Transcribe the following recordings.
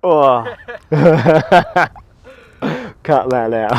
Oh. Cut that out.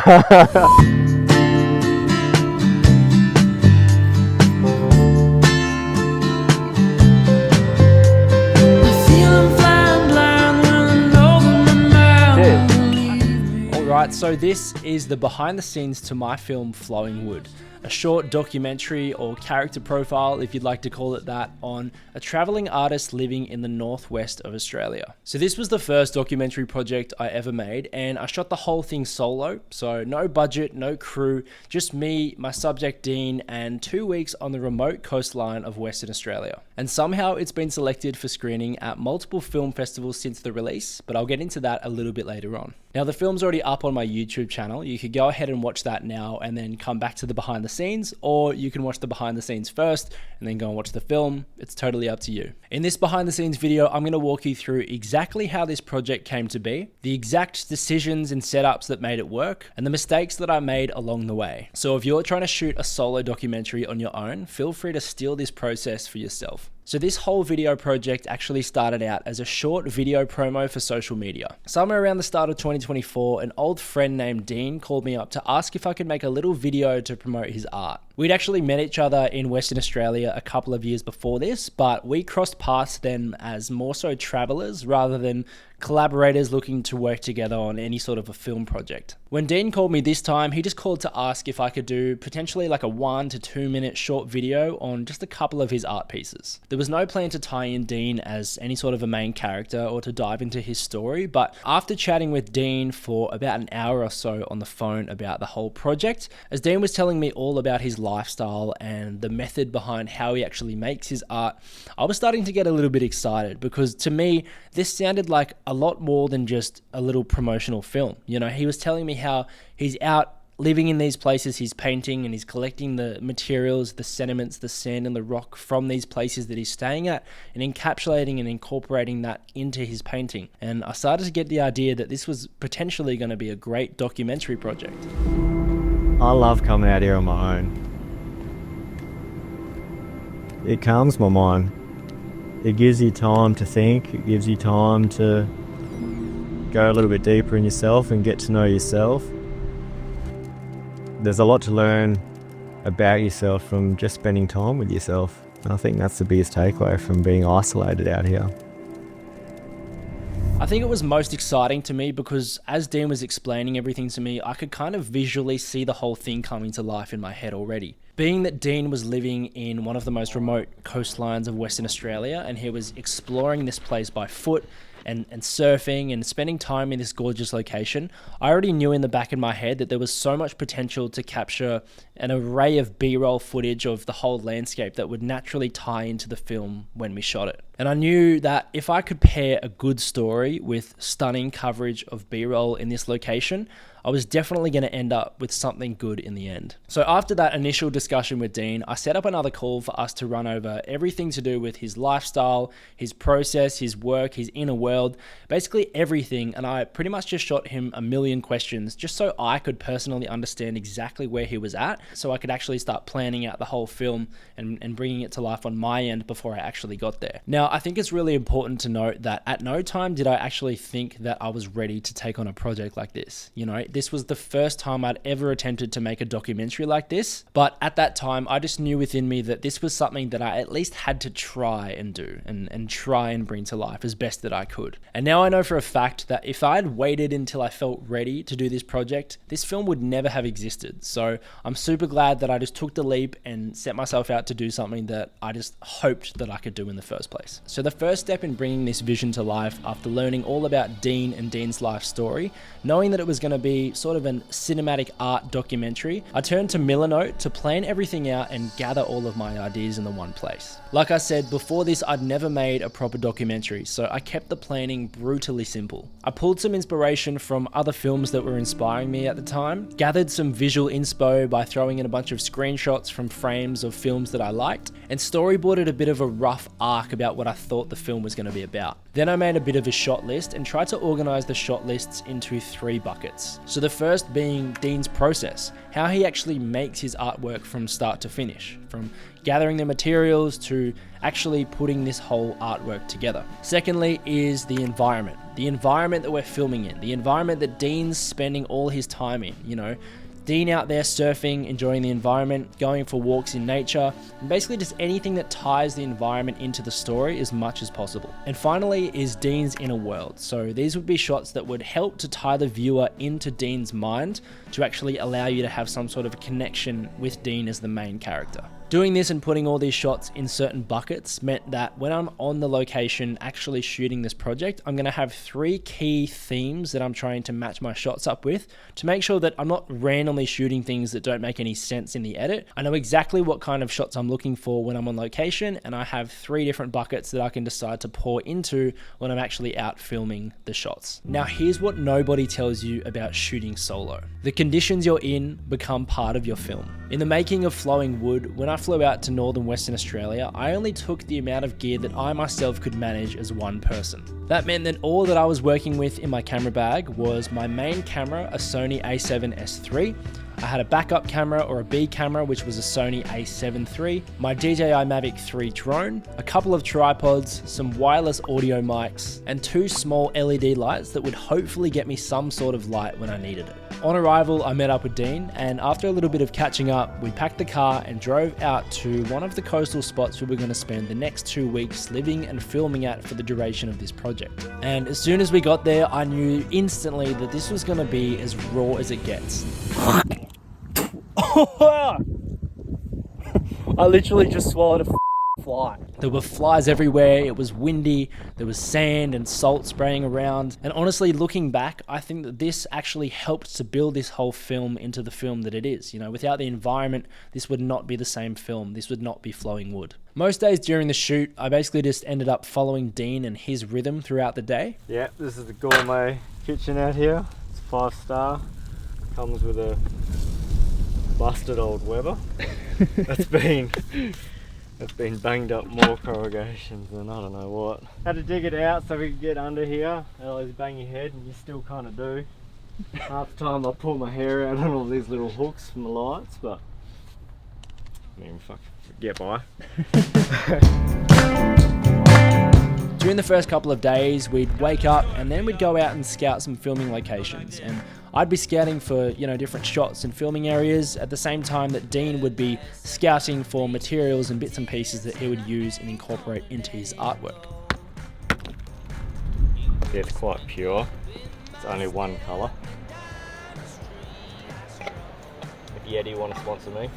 Alright, so this is the behind the scenes to my film Flowing Wood, a short documentary or character profile, if you'd like to call it that, on a travelling artist living in the northwest of Australia. So this was the first documentary project I ever made, and I shot the whole thing solo, so no budget, no crew, just me, my subject Dean, and 2 weeks on the remote coastline of Western Australia. And somehow it's been selected for screening at multiple film festivals since the release, but I'll get into that a little bit later on. Now the film's already up on my YouTube channel. You could go ahead and watch that now and then come back to the behind the scenes, or you can watch the behind the scenes first and then go and watch the film. It's totally up to you. In this behind the scenes video, I'm going to walk you through exactly how this project came to be, the exact decisions and setups that made it work, and the mistakes that I made along the way. So if you're trying to shoot a solo documentary on your own, feel free to steal this process for yourself. So this whole video project actually started out as a short video promo for social media. Somewhere around the start of 2024, an old friend named Dean called me up to ask if I could make a little video to promote his art. We'd actually met each other in Western Australia a couple of years before this, but we crossed paths then as more so travelers rather than collaborators looking to work together on any sort of a film project. When Dean called me this time, he just called to ask if I could do potentially like a 1 to 2 minute short video on just a couple of his art pieces. There was no plan to tie in Dean as any sort of a main character or to dive into his story, but after chatting with Dean for about an hour or so on the phone about the whole project, as Dean was telling me all about his lifestyle and the method behind how he actually makes his art, I was starting to get a little bit excited because to me, this sounded like a lot more than just a little promotional film. You know, he was telling me how he's out living in these places, he's painting and he's collecting the materials, the sediments, the sand and the rock from these places that he's staying at and encapsulating and incorporating that into his painting. And I started to get the idea that this was potentially going to be a great documentary project. I love coming out here on my own. It calms my mind. It gives you time to think, it gives you time to go a little bit deeper in yourself and get to know yourself. There's a lot to learn about yourself from just spending time with yourself. And I think that's the biggest takeaway from being isolated out here. I think it was most exciting to me because as Dean was explaining everything to me, I could kind of visually see the whole thing coming to life in my head already. Being that Dean was living in one of the most remote coastlines of Western Australia and he was exploring this place by foot and surfing and spending time in this gorgeous location, I already knew in the back of my head that there was so much potential to capture an array of B-roll footage of the whole landscape that would naturally tie into the film when we shot it. And I knew that if I could pair a good story with stunning coverage of B-roll in this location, I was definitely going to end up with something good in the end. So after that initial discussion with Dean, I set up another call for us to run over everything to do with his lifestyle, his process, his work, his inner world, basically everything. And I pretty much just shot him a million questions just so I could personally understand exactly where he was at, so I could actually start planning out the whole film and bringing it to life on my end before I actually got there. Now, I think it's really important to note that at no time did I actually think that I was ready to take on a project like this. You know, this was the first time I'd ever attempted to make a documentary like this, but at that time I just knew within me that this was something that I at least had to try and do and try and bring to life as best that I could. And now I know for a fact that if I had waited until I felt ready to do this project, this film would never have existed. So I'm super glad that I just took the leap and set myself out to do something that I just hoped that I could do in the first place. So the first step in bringing this vision to life, after learning all about Dean and Dean's life story, knowing that it was going to be sort of a cinematic art documentary, I turned to Milanote to plan everything out and gather all of my ideas in the one place. Like I said, before this I'd never made a proper documentary, so I kept the planning brutally simple. I pulled some inspiration from other films that were inspiring me at the time, gathered some visual inspo by throwing in a bunch of screenshots from frames of films that I liked, and storyboarded a bit of a rough arc about what I thought the film was going to be about. Then I made a bit of a shot list and tried to organize the shot lists into 3 buckets. So the first being Dean's process, how he actually makes his artwork from start to finish, from gathering the materials to actually putting this whole artwork together. Secondly is the environment that we're filming in, the environment that Dean's spending all his time in, you know. Dean out there surfing, enjoying the environment, going for walks in nature, and basically just anything that ties the environment into the story as much as possible. And finally is Dean's inner world. So these would be shots that would help to tie the viewer into Dean's mind to actually allow you to have some sort of a connection with Dean as the main character. Doing this and putting all these shots in certain buckets meant that when I'm on the location actually shooting this project, I'm going to have 3 key themes that I'm trying to match my shots up with to make sure that I'm not randomly shooting things that don't make any sense in the edit. I know exactly what kind of shots I'm looking for when I'm on location, and I have 3 different buckets that I can decide to pour into when I'm actually out filming the shots. Now here's what nobody tells you about shooting solo. The conditions you're in become part of your film. In the making of Flowing Wood, when I flew out to northern Western Australia, I only took the amount of gear that I myself could manage as one person. That meant that all that I was working with in my camera bag was my main camera, a Sony a7S III. I had a backup camera or a B camera, which was a Sony a7 III, my DJI Mavic 3 drone, a couple of tripods, some wireless audio mics, and 2 small LED lights that would hopefully get me some sort of light when I needed it. On arrival, I met up with Dean, and after a little bit of catching up, we packed the car and drove out to one of the coastal spots we were going to spend the next 2 weeks living and filming at for the duration of this project. And as soon as we got there, I knew instantly that this was going to be as raw as it gets. I literally just swallowed a fly. There were flies everywhere, it was windy, there was sand and salt spraying around, and honestly, looking back, I think that this actually helped to build this whole film into the film that it is. You know, without the environment, this would not be the same film, this would not be Flowing Wood. Most days during the shoot, I basically just ended up following Dean and his rhythm throughout the day. Yeah, this is the gourmet kitchen out here. It's 5-star, comes with a busted old Weber. That's been banged up more corrugations than I don't know what. Had to dig it out so we could get under here. Otherwise you bang your head, and you still kind of do. Half the time I pull my hair out on all these little hooks from the lights, but I mean, fuck, get by. During the first couple of days, we'd wake up and then we'd go out and scout some filming locations. And I'd be scouting for, you know, different shots and filming areas at the same time that Dean would be scouting for materials and bits and pieces that he would use and incorporate into his artwork. Yeah, it's quite pure. It's only one colour. If Yeti want to sponsor me,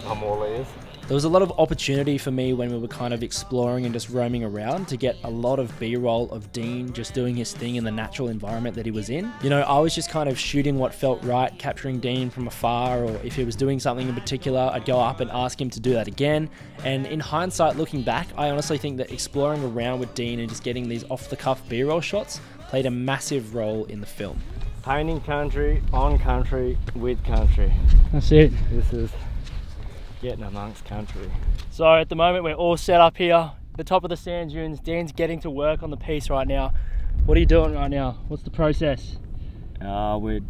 I'm all ears. There was a lot of opportunity for me when we were kind of exploring and just roaming around to get a lot of B-roll of Dean just doing his thing in the natural environment that he was in. You know, I was just kind of shooting what felt right, capturing Dean from afar, or if he was doing something in particular, I'd go up and ask him to do that again. And in hindsight, looking back, I honestly think that exploring around with Dean and just getting these off-the-cuff B-roll shots played a massive role in the film. Painting country, on country, with country. That's it. This is getting amongst country. So at the moment we're all set up here, the top of the sand dunes. Dan's getting to work on the piece right now. What are you doing right now? What's the process? We're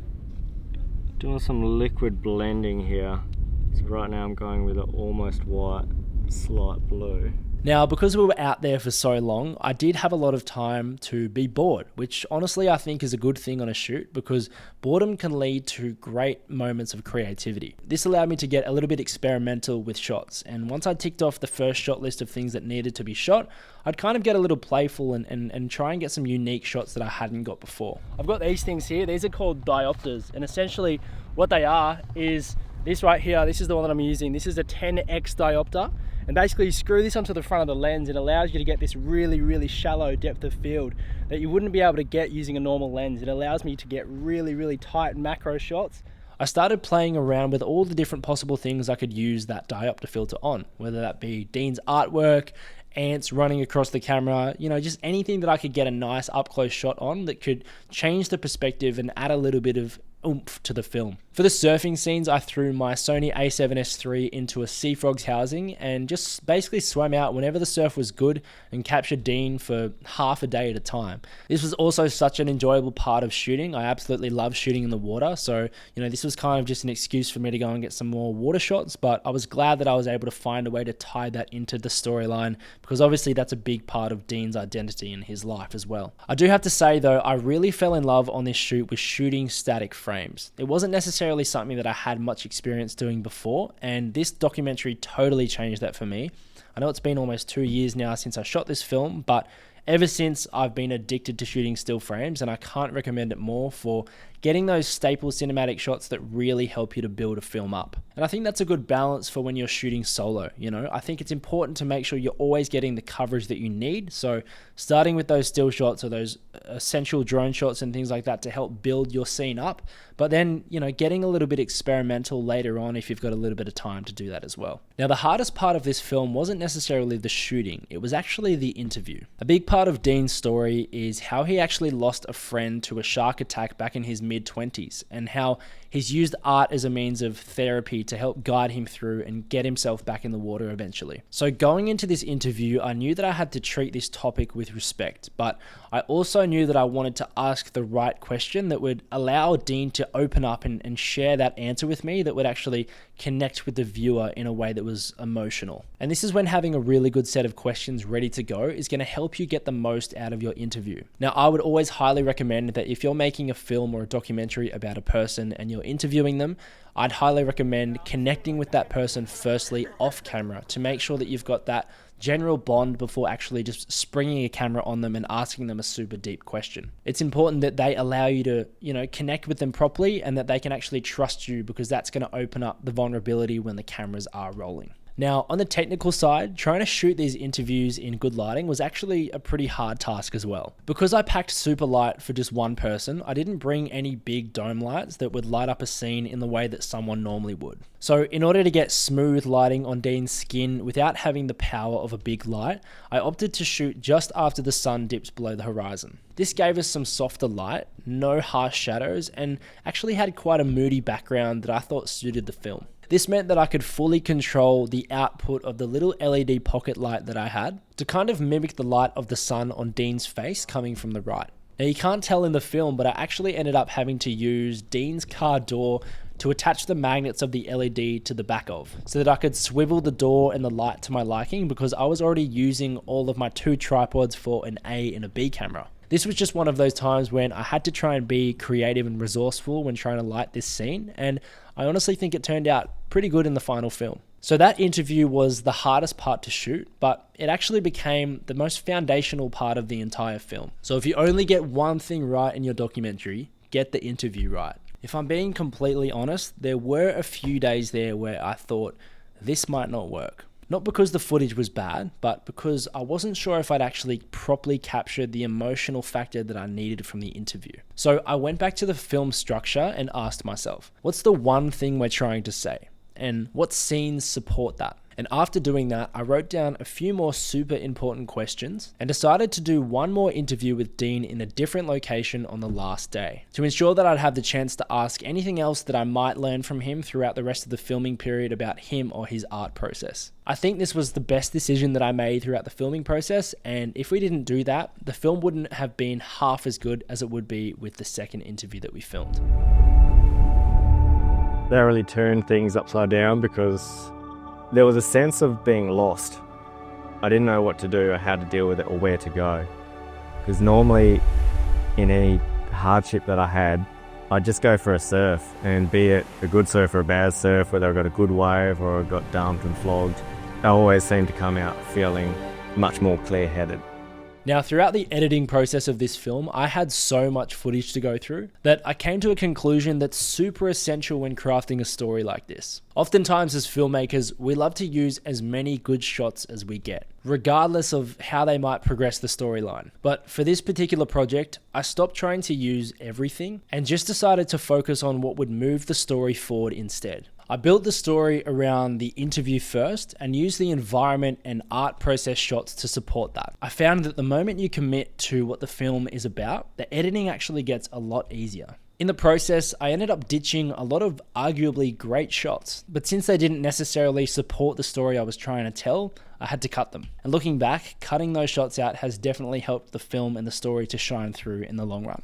doing some liquid blending here. So right now I'm going with an almost white, slight blue. Now, because we were out there for so long, I did have a lot of time to be bored, which honestly I think is a good thing on a shoot because boredom can lead to great moments of creativity. This allowed me to get a little bit experimental with shots, and once I ticked off the first shot list of things that needed to be shot, I'd kind of get a little playful and try and get some unique shots that I hadn't got before. I've got these things here. These are called diopters, and essentially what they are is this right here. This is the one that I'm using. This is a 10x diopter. And basically you screw this onto the front of the lens. It allows you to get this really, really shallow depth of field that you wouldn't be able to get using a normal lens. It allows me to get really, really tight macro shots. I started playing around with all the different possible things I could use that diopter filter on, whether that be Dean's artwork, ants running across the camera, you know, just anything that I could get a nice up close shot on that could change the perspective and add a little bit of oomph to the film. For the surfing scenes, I threw my Sony a7S III into a Sea Frogs housing and just basically swam out whenever the surf was good and captured Dean for half a day at a time. This was also such an enjoyable part of shooting. I absolutely love shooting in the water, so this was kind of just an excuse for me to go and get some more water shots, but I was glad that I was able to find a way to tie that into the storyline, because obviously that's a big part of Dean's identity in his life as well. I do have to say though, I really fell in love on this shoot with shooting static frames. It wasn't necessarily something that I had much experience doing before, and this documentary totally changed that for me. I know it's been almost 2 years now since I shot this film, but ever since I've been addicted to shooting still frames, and I can't recommend it more for getting those staple cinematic shots that really help you to build a film up. And I think that's a good balance for when you're shooting solo. I think it's important to make sure you're always getting the coverage that you need. So starting with those still shots or those essential drone shots and things like that to help build your scene up. But then, getting a little bit experimental later on if you've got a little bit of time to do that as well. Now, the hardest part of this film wasn't necessarily the shooting. It was actually the interview. A big part of Dean's story is how he actually lost a friend to a shark attack back in his mid-20s, and how he's used art as a means of therapy to help guide him through and get himself back in the water eventually. So going into this interview, I knew that I had to treat this topic with respect, but I also knew that I wanted to ask the right question that would allow Dean to open up and share that answer with me that would actually connect with the viewer in a way that was emotional. And this is when having a really good set of questions ready to go is going to help you get the most out of your interview. Now, I would always highly recommend that if you're making a film or a documentary about a person and you're interviewing them, I'd highly recommend connecting with that person firstly off camera to make sure that you've got that general bond before actually just springing a camera on them and asking them a super deep question. It's important that they allow you to, connect with them properly and that they can actually trust you, because that's going to open up the vulnerability when the cameras are rolling. Now, on the technical side, trying to shoot these interviews in good lighting was actually a pretty hard task as well. Because I packed super light for just one person, I didn't bring any big dome lights that would light up a scene in the way that someone normally would. So in order to get smooth lighting on Dean's skin without having the power of a big light, I opted to shoot just after the sun dips below the horizon. This gave us some softer light, no harsh shadows, and actually had quite a moody background that I thought suited the film. This meant that I could fully control the output of the little LED pocket light that I had to kind of mimic the light of the sun on Dean's face coming from the right. Now, you can't tell in the film, but I actually ended up having to use Dean's car door to attach the magnets of the LED to the back of, so that I could swivel the door and the light to my liking, because I was already using all of my 2 tripods for an A and a B camera. This was just one of those times when I had to try and be creative and resourceful when trying to light this scene, and I honestly think it turned out pretty good in the final film. So that interview was the hardest part to shoot, but it actually became the most foundational part of the entire film. So if you only get one thing right in your documentary, get the interview right. If I'm being completely honest, there were a few days there where I thought this might not work. Not because the footage was bad, but because I wasn't sure if I'd actually properly captured the emotional factor that I needed from the interview. So I went back to the film structure and asked myself, what's the one thing we're trying to say? And what scenes support that? And after doing that, I wrote down a few more super important questions and decided to do one more interview with Dean in a different location on the last day, to ensure that I'd have the chance to ask anything else that I might learn from him throughout the rest of the filming period about him or his art process. I think this was the best decision that I made throughout the filming process, and if we didn't do that, the film wouldn't have been half as good as it would be with the second interview that we filmed. That really turned things upside down, because there was a sense of being lost. I didn't know what to do or how to deal with it or where to go. Because normally in any hardship that I had, I'd just go for a surf, and be it a good surf or a bad surf, whether I got a good wave or I got dumped and flogged, I always seemed to come out feeling much more clear-headed. Now, throughout the editing process of this film, I had so much footage to go through that I came to a conclusion that's super essential when crafting a story like this. Oftentimes as filmmakers, we love to use as many good shots as we get, regardless of how they might progress the storyline. But for this particular project, I stopped trying to use everything and just decided to focus on what would move the story forward instead. I built the story around the interview first and used the environment and art process shots to support that. I found that the moment you commit to what the film is about, the editing actually gets a lot easier. In the process, I ended up ditching a lot of arguably great shots, but since they didn't necessarily support the story I was trying to tell, I had to cut them. And looking back, cutting those shots out has definitely helped the film and the story to shine through in the long run.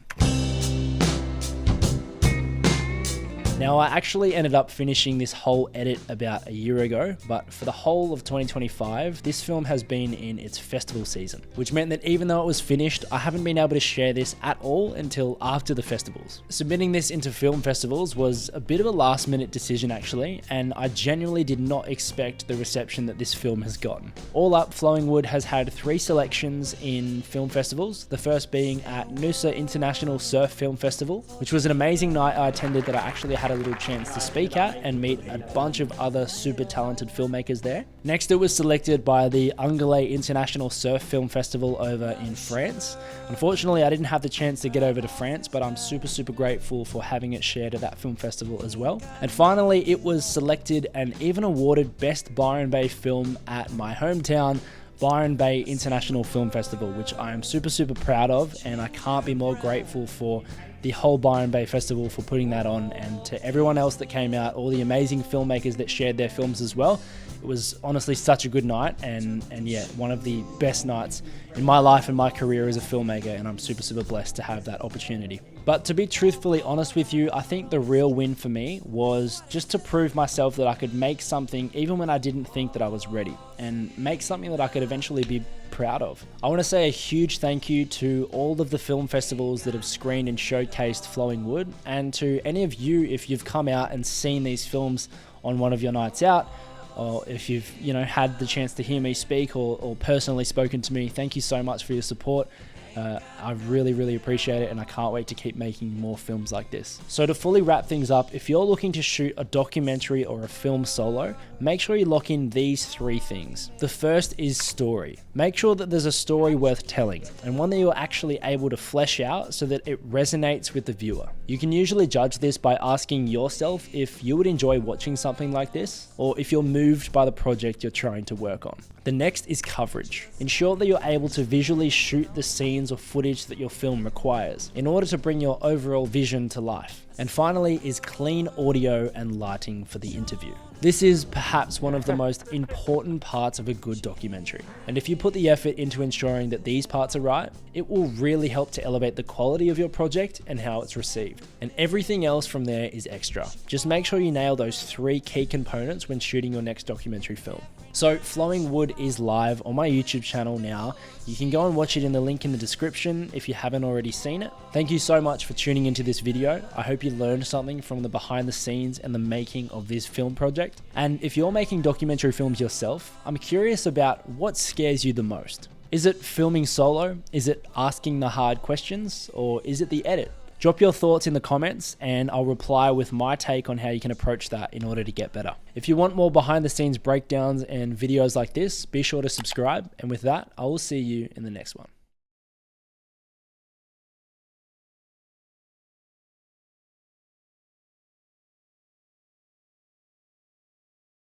Now, I actually ended up finishing this whole edit about a year ago, but for the whole of 2025, this film has been in its festival season, which meant that even though it was finished, I haven't been able to share this at all until after the festivals. Submitting this into film festivals was a bit of a last minute decision actually, and I genuinely did not expect the reception that this film has gotten. All up, Flowing Wood has had 3 selections in film festivals, the first being at Noosa International Surf Film Festival, which was an amazing night I attended that I actually had a little chance to speak at and meet a bunch of other super talented filmmakers there. Next, it was selected by the Angolais International Surf Film Festival over in France. Unfortunately, I didn't have the chance to get over to France, but I'm super grateful for having it shared at that film festival as well. And finally, it was selected and even awarded Best Byron Bay Film at my hometown, Byron Bay International Film Festival, which I am super proud of, and I can't be more grateful for the whole Byron Bay Festival for putting that on, and to everyone else that came out, all the amazing filmmakers that shared their films as well. It was honestly such a good night, and yeah, one of the best nights in my life and my career as a filmmaker, and I'm super blessed to have that opportunity. But to be truthfully honest with you, I think the real win for me was just to prove myself that I could make something even when I didn't think that I was ready, and make something that I could eventually be proud of. I want to say a huge thank you to all of the film festivals that have screened and showcased Flowing Wood, and to any of you if you've come out and seen these films on one of your nights out, or if you've had the chance to hear me speak or personally spoken to me. Thank you so much for your support. I really appreciate it, and I can't wait to keep making more films like this. So to fully wrap things up, if you're looking to shoot a documentary or a film solo, make sure you lock in these 3 things. The first is story. Make sure that there's a story worth telling, and one that you're actually able to flesh out so that it resonates with the viewer. You can usually judge this by asking yourself if you would enjoy watching something like this, or if you're moved by the project you're trying to work on. The next is coverage. Ensure that you're able to visually shoot the scenes or footage that your film requires in order to bring your overall vision to life. And finally is clean audio and lighting for the interview. This is perhaps one of the most important parts of a good documentary. And if you put the effort into ensuring that these parts are right, it will really help to elevate the quality of your project and how it's received. And everything else from there is extra. Just make sure you nail those 3 key components when shooting your next documentary film. So Flowing Wood is live on my YouTube channel now. You can go and watch it in the link in the description if you haven't already seen it. Thank you so much for tuning into this video. I hope you learned something from the behind the scenes and the making of this film project. And if you're making documentary films yourself, I'm curious about what scares you the most. Is it filming solo? Is it asking the hard questions? Or is it the edit? Drop your thoughts in the comments and I'll reply with my take on how you can approach that in order to get better. If you want more behind the scenes breakdowns and videos like this, be sure to subscribe. And with that, I will see you in the next one.